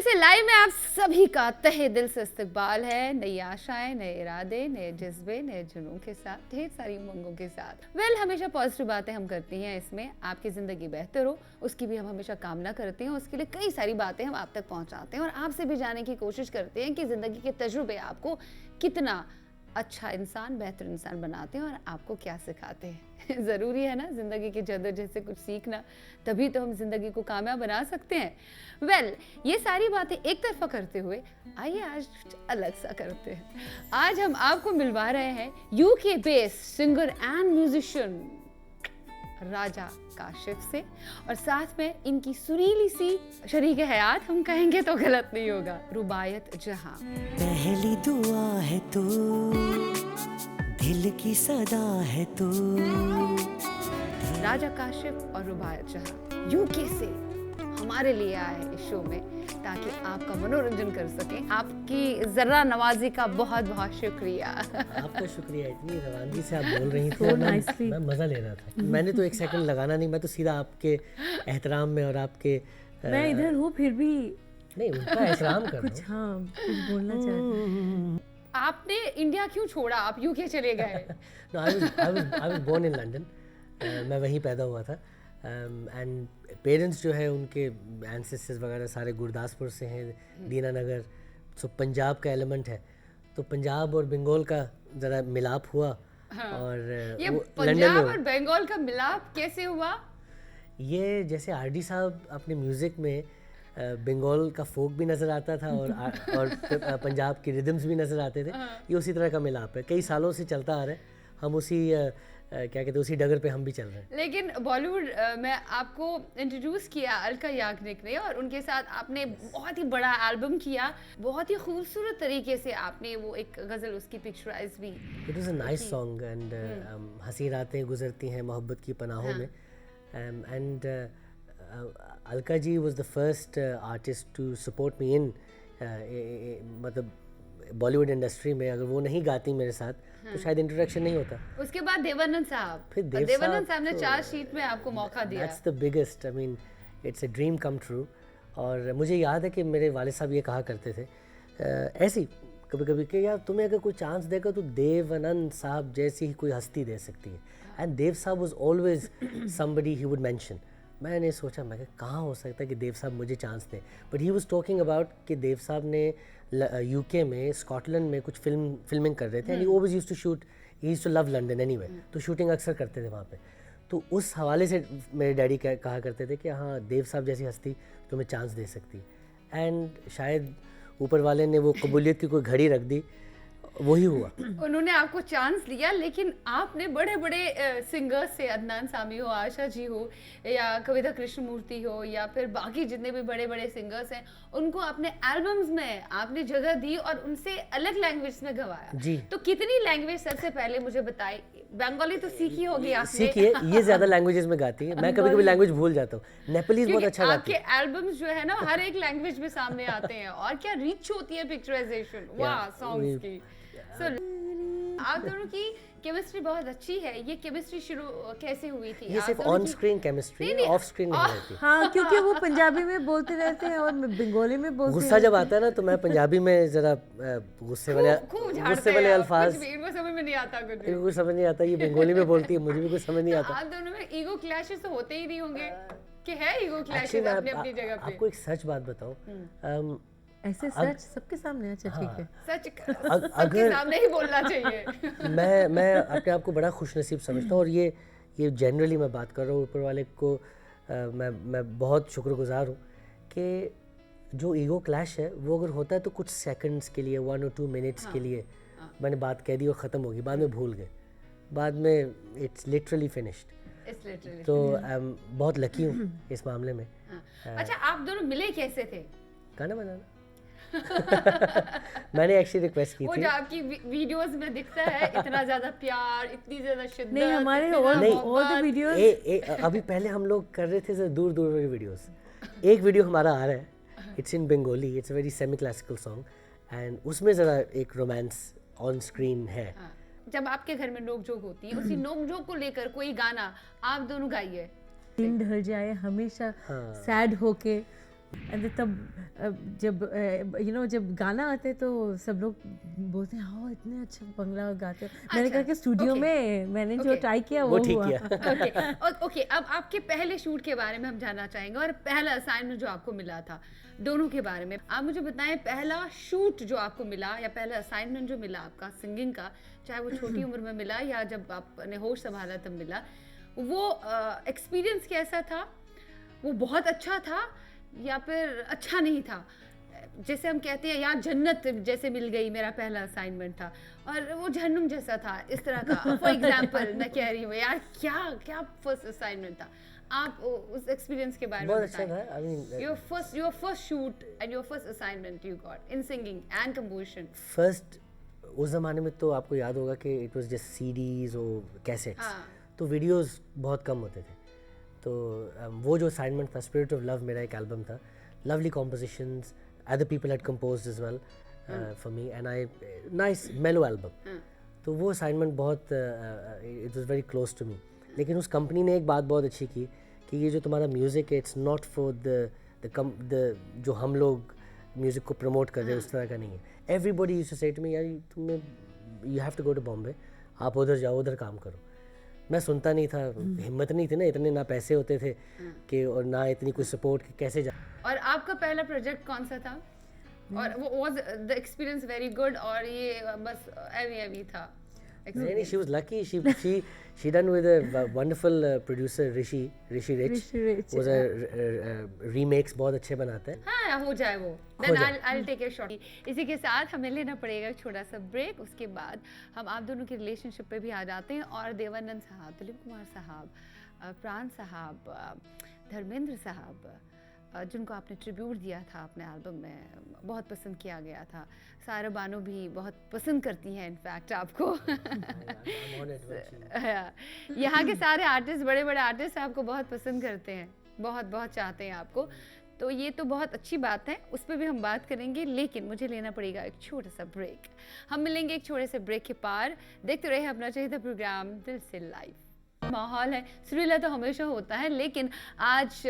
से लाइव में आप सभी का तहे दिल से इस्तकबाल है। नई आशाएं, नए इरादे, नए जज्बे, नए जुनून के साथ, ढेर सारी उमंगों के साथ। हमेशा पॉजिटिव बातें हम करती हैं। इसमें आपकी ज़िंदगी बेहतर हो उसकी भी हम हमेशा कामना करते हैं। उसके लिए कई सारी बातें हम आप तक पहुंचाते हैं और आपसे भी जानने की कोशिश करते हैं कि ज़िंदगी के तजुर्बे आपको कितना अच्छा इंसान, बेहतर इंसान बनाते हैं और आपको क्या सिखाते हैं। ज़रूरी है ना ज़िंदगी की जद्दोजहद से कुछ सीखना, तभी तो हम ज़िंदगी को कामयाब बना सकते हैं। ये सारी बातें एक तरफा करते हुए आइए आज अलग सा करते हैं। आज हम आपको मिलवा रहे हैं UK based singer and musician Raja Kashif से, और साथ में इनकी सुरीली सी शरीक हयात, हम कहेंगे तो गलत नहीं होगा, रुबायत जहां। पहली दुआ है तू, दिल की सदा है तू। राजा काशिफ और रुबायत जहां यूके से हमारे लिए आए इस शो में ताकि आपका मनोरंजन कर सकें। आपकी जरा नवाजी का बहुत बहुत शुक्रिया। आपका शुक्रिया, इतनी रवानगी से आप बोल रही थी, मैं मज़ा ले रहा था। मैंने तो एक सेकंड लगाना नहीं, मैं तो सीधा आपके एहतराम में और आपके मैं इधर हूँ फिर भी नहीं, उनका एहतराम कर कुछ कुछ बोलना चाहती। आपने इंडिया क्यों छोड़ा, आप यूके चले गए? No, I was born in London. मैं वहीं पैदा हुआ था। एंड पेरेंट्स जो है उनके एंसेस्टर्स वगैरह सारे गुरदासपुर से हैं, दीनानगर, सो पंजाब का एलिमेंट है। तो पंजाब और बंगाल का ज़रा मिलाप हुआ। हाँ। और ये वो पंजाब और बंगाल का मिलाप कैसे हुआ? ये जैसे आरडी साहब अपने म्यूज़िक में बंगाल का फोक भी नज़र आता था और पंजाब की रिदम्स भी नज़र आते थे। ये उसी तरह का मिलाप है, कई सालों से चलता आ रहा है। हम उसी क्या कहते हैं, उसी डगर पे हम भी चल रहे हैं। लेकिन बॉलीवुड में आपको इंट्रोड्यूस किया अलका याग्निक ने, और उनके साथ आपने बहुत ही बड़ा एल्बम किया, बहुत ही खूबसूरत तरीके से आपने वो एक गज़ल उसकी पिक्चराइज भी। It was a nice song and हंसी रातें गुजरती हैं मोहब्बत की पनाहों में। And Alka ji was the first artist to support me in, मतलब बॉलीवुड इंडस्ट्री में। अगर वो नहीं गाती मेरे साथ तो शायद इंट्रोडक्शन नहीं होता। उसके बाद देवानंद साहब, फिर देवानंद साहब ने चार्ज शीट में आपको मौका दिया। That's the biggest, I mean it's a dream come true. और मुझे याद है कि मेरे वाले साहब ये कहा करते थे ऐसे ही कभी कभी कि यार तुम्हें अगर कोई चांस देगा तो देवानंद साहब जैसी ही कोई हस्ती दे सकती है। एंड देव साहब was always somebody he would mention. मैंने सोचा, मैं कहाँ हो सकता है कि देव साहब मुझे चांस दें, but he was talking about कि देव साहब ने यूके में, स्कॉटलैंड में कुछ फिल्मिंग कर रहे थे। And he always used to shoot, he used to love London anyway, तो शूटिंग अक्सर करते थे वहाँ पे। तो उस हवाले से मेरे डैडी कहा करते थे कि हाँ, देव साहब जैसी हस्ती तुम्हें चांस दे सकती है। एंड शायद ऊपर वाले ने वो कबूलियत की कोई घड़ी रख दी, वही हुआ। उन्होंने आपको चांस दिया, लेकिन आपने बड़े बड़े सिंगर्स से, अदनान सामी हो, आशा जी हो, या कविता कृष्णमूर्ति हो, या फिर बाकी जितने भी बड़े बड़े सिंगर्स हैं, उनको अपने एल्बम्स में आपने जगह दी और उनसे अलग लैंग्वेज में गवाया जी। तो कितनी लैंग्वेज, सबसे पहले मुझे बताइए। बंगाली तो सीखी होगी आपने? सीखिए, ये ज़्यादा लैंग्वेजेस में गाती है। मैं कभी कभी लैंग्वेज भूल जाता हूँ। नेपालीज बहुत अच्छा गाती है। आपके एल्बम्स जो है ना हर एक लैंग्वेज में सामने आते हैं, और क्या रिच होती है पिक्चराइजेशन, वाह, सॉन्ग्स की। आप दोनों की केमिस्ट्री बहुत अच्छी है। ये केमिस्ट्री शुरू कैसे हुई थी? ये सिर्फ ऑन स्क्रीन केमिस्ट्री है, ऑफ स्क्रीन नहीं होती। हाँ, क्योंकि वो पंजाबी में बोलते रहते हैं और मैं बंगाली में बोलती हूँ। गुस्सा जब आता है ना तो मैं पंजाबी में जरा गुस्से वाले अल्फाज, इनको समझ में नहीं आता कुछ। इनको समझ नहीं आता। ये बंगाली में बोलती है, मुझे भी कुछ समझ नहीं आता। आप दोनों में ईगो क्लैशेस तो होते ही नहीं होंगे कि है ईगो क्लैशेस अपनी अपनी जगह पे? आपको एक सच बात बताऊं, ऐसे सच सबके सामने? अच्छा, ठीक है। सच सबके सामने ही बोलना चाहिए। मैं अपने आप को बड़ा खुशनसीब समझता हूँ, और ये जनरली मैं बात कर रहा हूँ। ऊपर वाले को मैं बहुत शुक्रगुजार हूँ कि जो ईगो क्लैश है वो अगर होता है तो कुछ सेकंड्स के लिए, 1 और 2 मिनट्स के लिए मैंने बात कह दी और ख़त्म होगी, बाद में भूल गए, बाद में इट्स लिटरली फिनिश्ड। तो बहुत लकी हूँ इस मामले में। अच्छा, आप दोनों मिले कैसे थे? गाना बनाना। मैंने एक्चुअली रिक्वेस्ट की वो थी। जो आपकी वीडियोस में दिखता है, इतना ज्यादा प्यार, इतनी ज्यादा शिद्दत। नहीं, हमारे ऑल द वीडियोस अभी पहले हम लोग कर रहे थे दूर दूर के वीडियोस। एक वीडियो हमारा आ रहा है, it's in Bengali, it's a very semi classical song, and उसमें ज़रा एक रोमांस ऑन स्क्रीन है। जब आपके घर में नोकझोंक होती है, उसी नोकझोंक को लेकर कोई गाना आप दोनों गाइए। दिन ढल जाए हमेशा सैड होके एंड तब जब जब गाना आते तो सब लोग बोलते हैं हाँ इतने अच्छे बंगला गाते हो। मैंने कहा कि स्टूडियो okay. में मैंने जो Okay. ट्राई किया वो वो ठीक हुआ। किया। ओके, अब आपके पहले शूट के बारे में हम जानना चाहेंगे और पहला असाइनमेंट जो आपको मिला था, दोनों के बारे में आप मुझे बताएं। पहला शूट जो आपको मिला या पहला असाइनमेंट जो मिला आपका सिंगिंग का, चाहे वो छोटी उम्र में मिला या जब आपने होश संभाला तब मिला, वो एक्सपीरियंस कैसा था? वो बहुत अच्छा था या फिर अच्छा नहीं था? जैसे हम कहते हैं यार जन्नत जैसे मिल गई, मेरा पहला असाइनमेंट था और वो जहन्नुम जैसा था, इस तरह का। फॉर एग्जांपल मैं कह रही हूँ यार क्या क्या फर्स्ट असाइनमेंट था, आप उस एक्सपीरियंस के बारे में बहुत अच्छा बताएं। था। I mean your first shoot and your first assignment you got in singing and composition. First उस ज़माने में तो आपको याद होगा कि इट वाज जस्ट सीडीज़ और कैसेट्स, हाँ। तो वीडियोस बहुत कम होते थे। तो वो जो असाइनमेंट था स्पिरिट ऑफ लव, मेरा एक एल्बम था, lovely compositions, other people had composed as well for me and I nice mellow album. तो वो असाइनमेंट बहुत it was very close to me. लेकिन उस कंपनी ने एक बात बहुत अच्छी की कि ये जो तुम्हारा म्यूज़िक है इट्स नॉट फॉर द जो हम लोग म्यूज़िक को प्रमोट कर रहे हैं उस तरह का नहीं है। Everybody used to say to me यार तुम्हें you have to go to Bombay, आप उधर जाओ, उधर काम करो। मैं सुनता नहीं था, हिम्मत नहीं थी ना, इतने ना पैसे होते थे कि और ना इतनी कोई सपोर्ट कि कैसे जा। और आपका पहला प्रोजेक्ट कौन सा था? और वो was the experience very good और ये बस एवी था? नहीं, she was lucky. She done with a wonderful producer Rishi Rich. Rishi Rich, was a remakes बहुत अच्छे बनाते हैं। हाँ हो जाए वो। Then I'll take a shot. इसी के साथ हमें लेना पड़ेगा एक छोटा सा ब्रेक। उसके बाद हम आप दोनों की रिलेशनशिप पे भी आ जाते हैं और देवानंद साहब, दिलीप कुमार साहब, प्राण साहब, धर्मेंद्र साहब, जिनको आपने ट्रिब्यूट दिया था अपने एल्बम में, बहुत पसंद किया गया था। सारा बानो भी बहुत पसंद करती हैं इनफैक्ट आपको। यहाँ के सारे आर्टिस्ट, बड़े बड़े आर्टिस्ट आपको बहुत पसंद करते हैं, बहुत बहुत चाहते हैं आपको। तो ये तो बहुत अच्छी बात है, उस पर भी हम बात करेंगे। लेकिन मुझे लेना पड़ेगा एक छोटा सा ब्रेक। हम मिलेंगे एक छोटे से ब्रेक के पार। देखते रहे अपना चाहिए प्रोग्राम दिल से लाइव। माहौल है सुरीला तो हमेशा होता है, लेकिन आज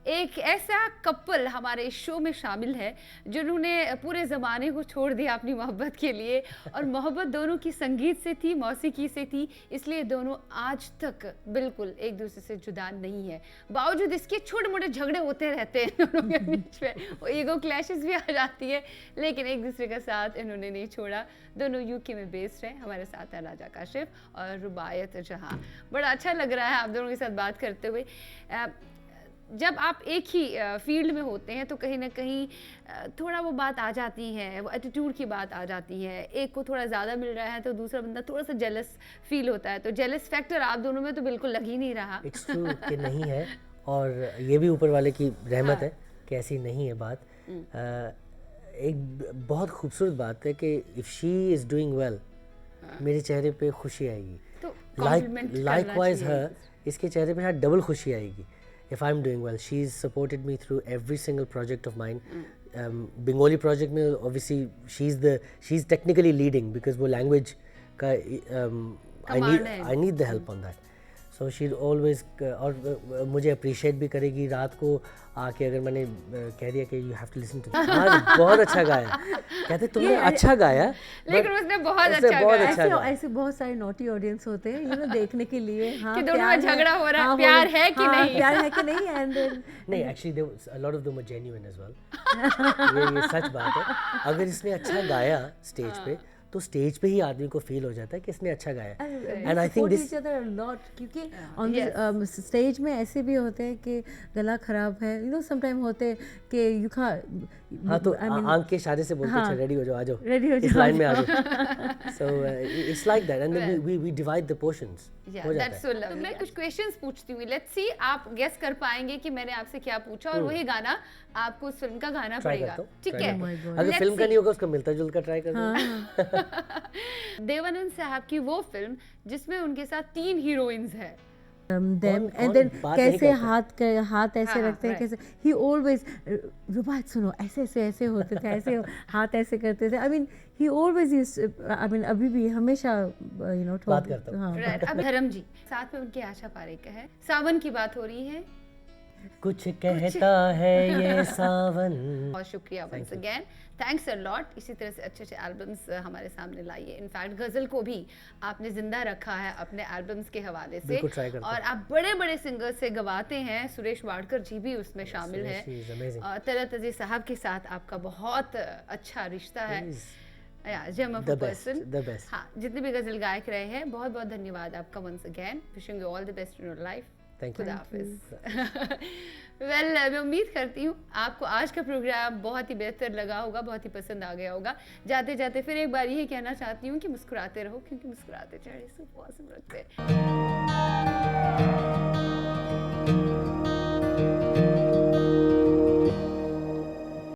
एक ऐसा कपल हमारे शो में शामिल है जिन्होंने पूरे ज़माने को छोड़ दिया अपनी मोहब्बत के लिए, और मोहब्बत दोनों की संगीत से थी, मौसीकी से थी, इसलिए दोनों आज तक बिल्कुल एक दूसरे से जुदा नहीं है। बावजूद इसके छोटे मोटे झगड़े होते रहते हैं दोनों के बीच में, ईगो क्लैशेस भी आ जाती है, लेकिन एक दूसरे का साथ इन्होंने नहीं छोड़ा। दोनों यूके में बेस्ड हैं। हमारे साथ है राजा काशिफ और रुबायत जहां। बड़ा अच्छा लग रहा है आप दोनों के साथ बात करते हुए। जब आप एक ही फील्ड में होते हैं तो कहीं ना कहीं थोड़ा वो बात आ जाती है, वो एटीट्यूड की बात आ जाती है। एक को थोड़ा ज़्यादा मिल रहा है तो दूसरा बंदा थोड़ा सा जेलस फील होता है, तो जेलस फैक्टर आप दोनों में तो बिल्कुल लग ही नहीं रहा। इट्स ट्रू कि नहीं है, और ये भी ऊपर वाले की रहमत है कि ऐसी नहीं है बात। एक बहुत खूबसूरत बात है कि if she is doing well, मेरे चेहरे पे खुशी आएगी, तो लाइकवाइज हर, इसके चेहरे पे शायद डबल खुशी आएगी। If I'm doing well, she's supported me through every single project of mine. Bengali project में obviously she's technically leading because वो language का I need the help on that. So she'll always और मुझे appreciate भी करेगी रात को आके, अगर मैंने कह दिया कि you have to listen to this. हाँ बहुत अच्छा गाया, कहते तुमने अच्छा गाया, लेकिन उसने बहुत अच्छा गाया। ऐसे बहुत सारे नोटी ऑडियंस होते हैं देखने के लिए, हाँ कि दोनों में झगड़ा हो रहा है, प्यार है कि नहीं, प्यार है कि नहीं, एंड नहीं actually a lot of them are genuine as well. ये सच बात है। अगर इसने अच्छा गाया स्टेज पे तो स्टेज पे ही आदमी को फील हो जाता है कि इसने अच्छा गाया। And I think this lot, क्योंकि ऑन स्टेज में ऐसे भी होते हैं कि गला खराब है, यू नो समटाइम होते हैं कि यू खा, हाँ तो आंख के इशारे से बोलते हैं रेडी हो जाओ, आ जाओ, रेडी हो जाओ, इस लाइन में आ जाओ। So it's like that and we divide the portions. हो जाता है। तो मैं कुछ क्वेश्चंस पूछती हूँ, लेट्स सी आप गेस कर पाएंगे कि मैंने आपसे क्या पूछा, और वही गाना आपको उस फिल्म का गाना पड़ेगा, ठीक है? अगर फिल्म का नहीं होगा उसका मिलता जुलता ट्राई कर दो। देवानंद साहब की वो फिल्म जिसमें उनके साथ 3 हीरोइंस है, एंड देन कैसे हाथ ऐसे रखते हैं, कैसे ही ऑलवेज, रुबात सुनो ऐसे होते थे, ऐसे हाथ ऐसे करते थे। I mean he always, I mean अभी भी हमेशा यू नो बात करता हूँ। राइट। अब धर्म जी साथ में उनके आशा पारेख है, सावन की बात हो रही है, कुछ कहता है ये सावन। बहुत शुक्रिया once again, thanks a lot. इसी तरह से अच्छे अच्छे एल्बम्स हमारे सामने लाइए। इनफैक्ट गज़ल को भी आपने जिंदा रखा है अपने एल्बम्स के हवाले से, बिल्कुल try करते और आप बड़े बड़े सिंगर्स से गवाते हैं। सुरेश वाडकर जी भी उसमें शामिल Suresh is हैं, amazing. और तलत अजीज साहब के साथ आपका बहुत अच्छा रिश्ता है। He's gem of the a best, person. the best. हाँ, जितने भी गज़ल गायक रहे हैं, बहुत बहुत धन्यवाद आपका once again. Wishing you all the best in your life. Thank you. खुदा हाफिज। वेल मैं उम्मीद करती हूँ आपको आज का प्रोग्राम बहुत ही बेहतर लगा होगा, बहुत ही पसंद आ गया होगा। जाते जाते फिर एक बार यही कहना चाहती हूँ कि मुस्कुराते रहो, क्योंकि मुस्कुराते चेहरे से बहुत रखते हैं।